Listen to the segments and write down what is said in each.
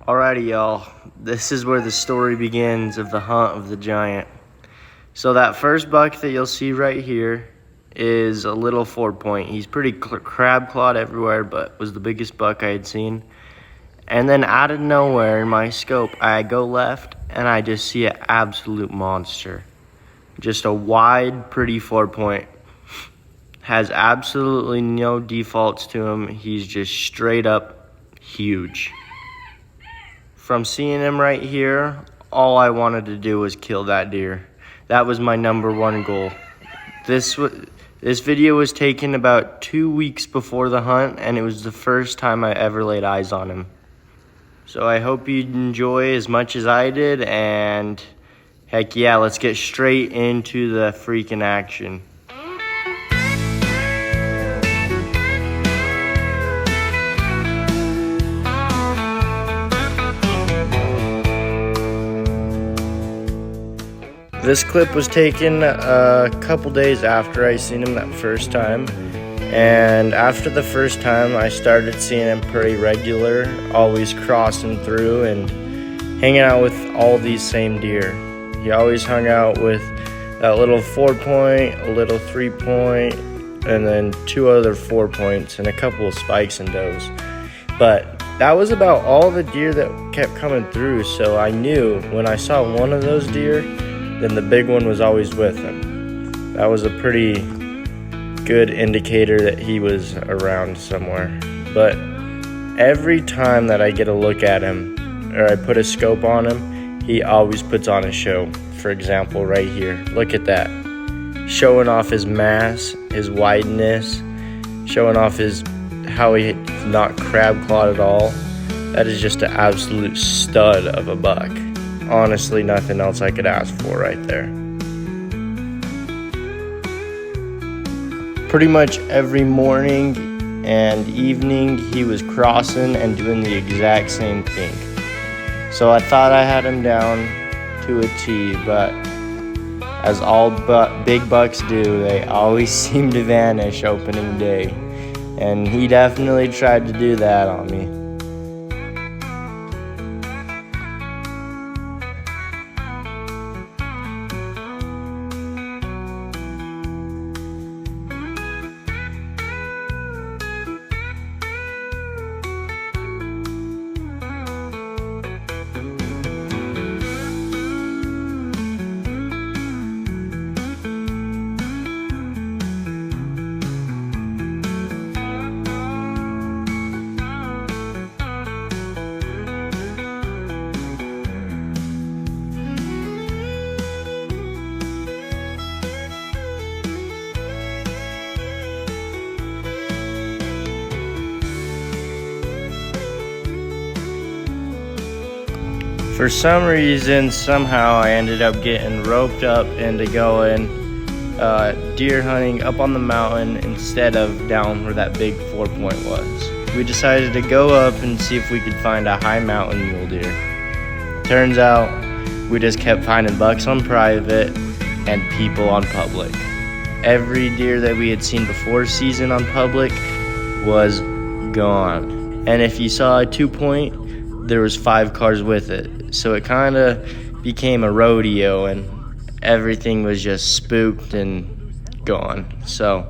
Alrighty, y'all. This is where the story begins of the hunt of the giant. So that first buck that you'll see right here is a little 4-point. He's pretty crab clawed everywhere, but was the biggest buck I had seen. And then out of nowhere in my scope, I go left and I just see an absolute monster. Just a wide, pretty 4-point. Has absolutely no defaults to him. He's just straight up huge. From seeing him right here, all I wanted to do was kill that deer. That was my #1 goal. This video was taken about 2 weeks before the hunt, and it was the first time I ever laid eyes on him. So I hope you enjoy as much as I did, and heck yeah, let's get straight into the freaking action. This clip was taken a couple days after I seen him that first time. And after the first time, I started seeing him pretty regular, always crossing through and hanging out with all these same deer. He always hung out with that little 4-point, a little 3-point, and then 2 other 4-points and a couple of spikes and does. But that was about all the deer that kept coming through, so I knew when I saw one of those deer, then the big one was always with him. That was a pretty good indicator that he was around somewhere. But every time that I get a look at him, or I put a scope on him, he always puts on a show. For example, right here, look at that. Showing off his mass, his wideness, showing off how he's not crab clawed at all. That is just an absolute stud of a buck. Honestly, nothing else I could ask for right there. Pretty much every morning and evening, he was crossing and doing the exact same thing. So I thought I had him down to a T, but as all big bucks do, they always seem to vanish opening day. And he definitely tried to do that on me. For some reason, somehow I ended up getting roped up into going deer hunting up on the mountain instead of down where that big 4-point was. We decided to go up and see if we could find a high mountain mule deer. Turns out we just kept finding bucks on private and people on public. Every deer that we had seen before season on public was gone. And if you saw a 2-point, there was 5 cars with it. So it kind of became a rodeo and everything was just spooked and gone. So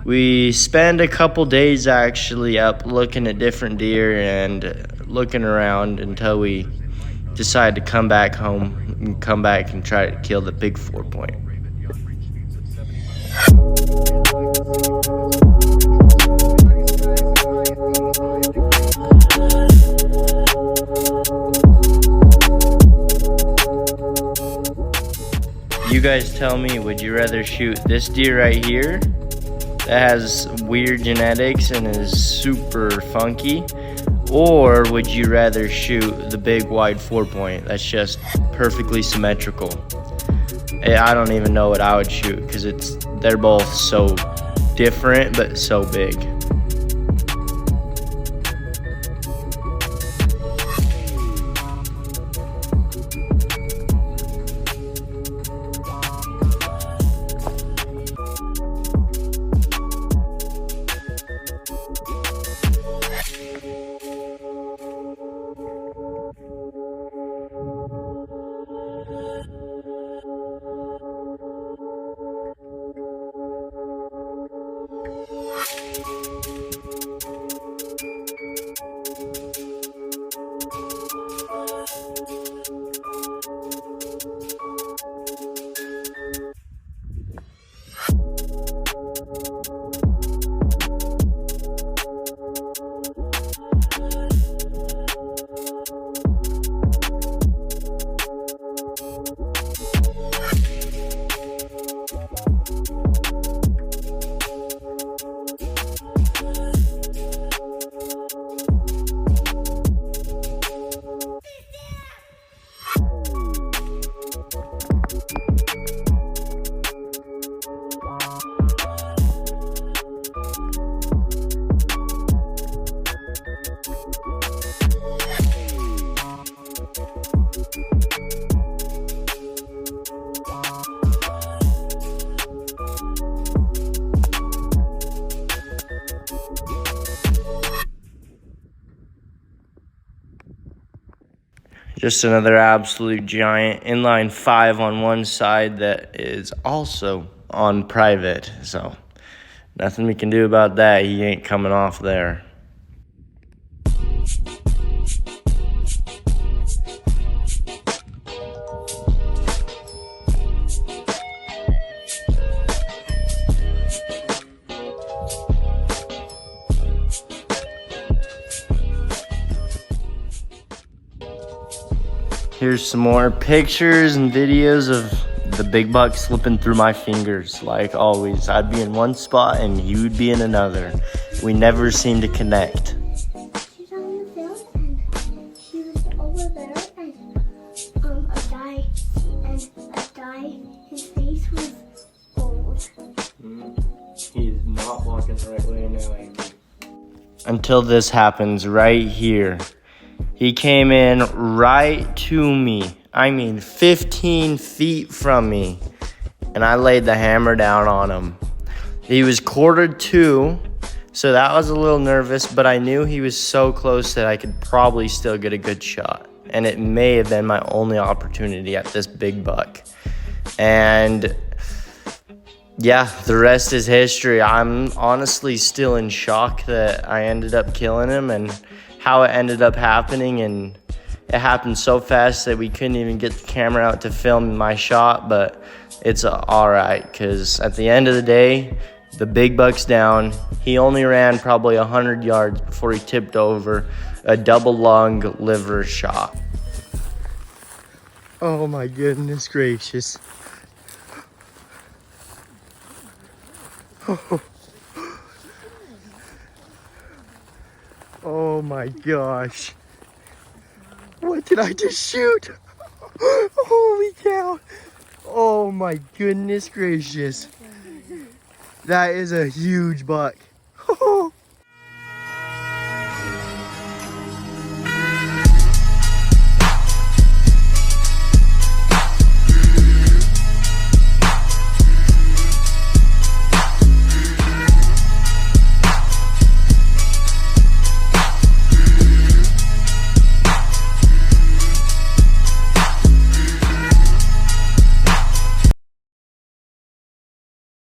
we spent a couple days actually up looking at different deer and looking around until we decided to come back home and come back and try to kill the big 4-point. You guys tell me, would you rather shoot this deer right here that has weird genetics and is super funky, or would you rather shoot the big wide 4-point that's just perfectly symmetrical? I don't even know what I would shoot because they're both so different but so big. Just another absolute giant. Inline 5 on one side that is also on private. So nothing we can do about that. He ain't coming off there. Here's some more pictures and videos of the big buck slipping through my fingers. Like always, I'd be in one spot and he would be in another. We never seemed to connect. She's on the field and she was over there and a guy, his face was gold. He's not walking the right way now, Andy. Until this happens right here. He came in right to me. I mean, 15 feet from me. And I laid the hammer down on him. He was quartered two, so that was a little nervous, but I knew he was so close that I could probably still get a good shot. And it may have been my only opportunity at this big buck. And yeah, the rest is history. I'm honestly still in shock that I ended up killing him and how it ended up happening, and it happened so fast that we couldn't even get the camera out to film my shot, but it's all right, because at the end of the day, the big buck's down. He only ran probably 100 yards before he tipped over a double lung liver shot. Oh my goodness gracious. Oh my gosh. What did I just shoot? Holy cow. Oh my goodness gracious. That is a huge buck.